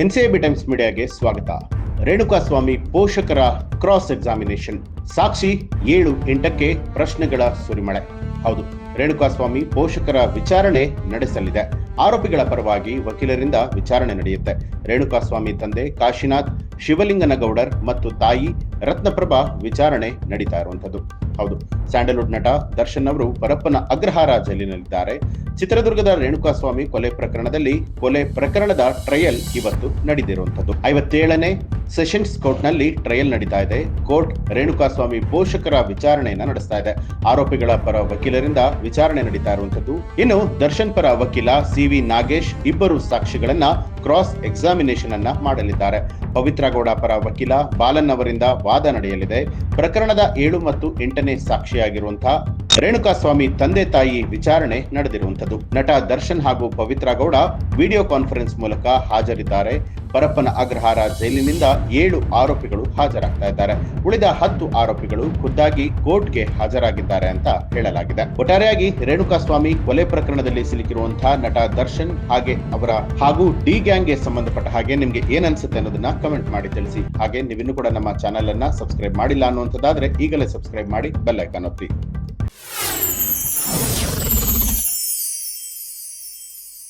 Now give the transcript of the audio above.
ಎನ್ಸಿಎಬಿ times ಮೀಡಿಯಾಗೆ ಸ್ವಾಗತ. ರೇಣುಕಾಸ್ವಾಮಿ ಪೋಷಕರ cross examination. ಸಾಕ್ಷಿ 7-8ಕ್ಕೆ ಪ್ರಶ್ನೆಗಳ ಸುರಿಮಳೆ. ಹೌದು, ರೇಣುಕಾಸ್ವಾಮಿ ಪೋಷಕರ ವಿಚಾರಣೆ ನಡೆಸಲಿದೆ. ಆರೋಪಿಗಳ ಪರವಾಗಿ ವಕೀಲರಿಂದ ವಿಚಾರಣೆ ನಡೆಯುತ್ತೆ. ರೇಣುಕಾಸ್ವಾಮಿ ತಂದೆ ಕಾಶಿನಾಥ್ ಶಿವಲಿಂಗನಗೌಡರ್ ಮತ್ತು ತಾಯಿ ರತ್ನಪ್ರಭಾ ವಿಚಾರಣೆ ನಡೀತಾ ಇರುವಂತದ್ದು. ಹೌದು, ಸ್ಯಾಂಡಲ್ವುಡ್ ನಟ ದರ್ಶನ್ ಅವರು ಪರಪ್ಪನ ಅಗ್ರಹಾರ ಜೈಲಿನಲ್ಲಿದ್ದಾರೆ. ಚಿತ್ರದುರ್ಗದ ರೇಣುಕಾಸ್ವಾಮಿ ಕೊಲೆ ಪ್ರಕರಣದ ಟ್ರಯಲ್ ಇವತ್ತು ನಡೆದಿರುವಂತದ್ದು. 57ನೇ ಸೆಷನ್ಸ್ ಕೋರ್ಟ್ ನಲ್ಲಿ ಟ್ರಯಲ್ ನಡೀತಾ ಇದೆ. ಕೋರ್ಟ್ ರೇಣುಕಾಸ್ವಾಮಿ ಪೋಷಕರ ವಿಚಾರಣೆಯನ್ನ ನಡೆಸ್ತಾ ಇದೆ. ಆರೋಪಿಗಳ ಪರ ವಕೀಲರಿಂದ ವಿಚಾರಣೆ ನಡೀತಾ ಇರುವಂತದ್ದು. ಇನ್ನು ದರ್ಶನ್ ಪರ ವಕೀಲ CV ನಾಗೇಶ್ ಇಬ್ಬರು ಸಾಕ್ಷಿಗಳನ್ನ ಕ್ರಾಸ್ ಎಕ್ಸಾಮಿನೇಷನ್ ಅನ್ನ ಮಾಡಲಿದ್ದಾರೆ. ಪವಿತ್ರ ಗೌಡ ಪರ ವಕೀಲ ಬಾಲನ್ ಅವರಿಂದ ವಾದ ನಡೆಯಲಿದೆ. ಪ್ರಕರಣದ 7 ಮತ್ತು 8ನೇ ಸಾಕ್ಷಿಯಾಗಿರುವಂತಹ ರೇಣುಕಾಸ್ವಾಮಿ ತಂದೆ ತಾಯಿ ವಿಚಾರಣೆ ನಡೆದಿರುವಂತದ್ದು. ನಟ ದರ್ಶನ್ ಹಾಗೂ ಪವಿತ್ರ ಗೌಡ ವಿಡಿಯೋ ಕಾನ್ಫರೆನ್ಸ್ ಮೂಲಕ ಹಾಜರಿದ್ದಾರೆ. ಪರಪ್ಪನ ಅಗ್ರಹಾರ ಜೈಲಿನಿಂದ 7 ಆರೋಪಿಗಳು ಹಾಜರಾಗ್ತಾ ಇದ್ದಾರೆ. ಉಳಿದ 10 ಆರೋಪಿಗಳು ಖುದ್ದಾಗಿ ಕೋರ್ಟ್ಗೆ ಹಾಜರಾಗಿದ್ದಾರೆ ಅಂತ ಹೇಳಲಾಗಿದೆ. ಒಟ್ಟಾರೆಯಾಗಿ ರೇಣುಕಾಸ್ವಾಮಿ ಕೊಲೆ ಪ್ರಕರಣದಲ್ಲಿ ಸಿಲುಕಿರುವಂತಹ ನಟ ದರ್ಶನ್ ಹಾಗೂ ಡಿ ಗ್ಯಾಂಗ್ಗೆ ಸಂಬಂಧಪಟ್ಟ ಹಾಗೆ ನಿಮ್ಗೆ ಏನ್ ಅನ್ಸುತ್ತೆ ಅನ್ನೋದನ್ನ ಕಮೆಂಟ್ ಮಾಡಿ ತಿಳಿಸಿ. ಹಾಗೆ ನೀವಿನ್ನೂ ಕೂಡ ನಮ್ಮ ಚಾನೆಲ್ ಅನ್ನ ಸಬ್ಸ್ಕ್ರೈಬ್ ಮಾಡಿಲ್ಲ ಅನ್ನುವಂಥದ್ದಾದ್ರೆ ಈಗಲೇ ಸಬ್ಸ್ಕ್ರೈಬ್ ಮಾಡಿ ಬೆಲ್ ಐಕಾನ್ ಒತ್ತಿ.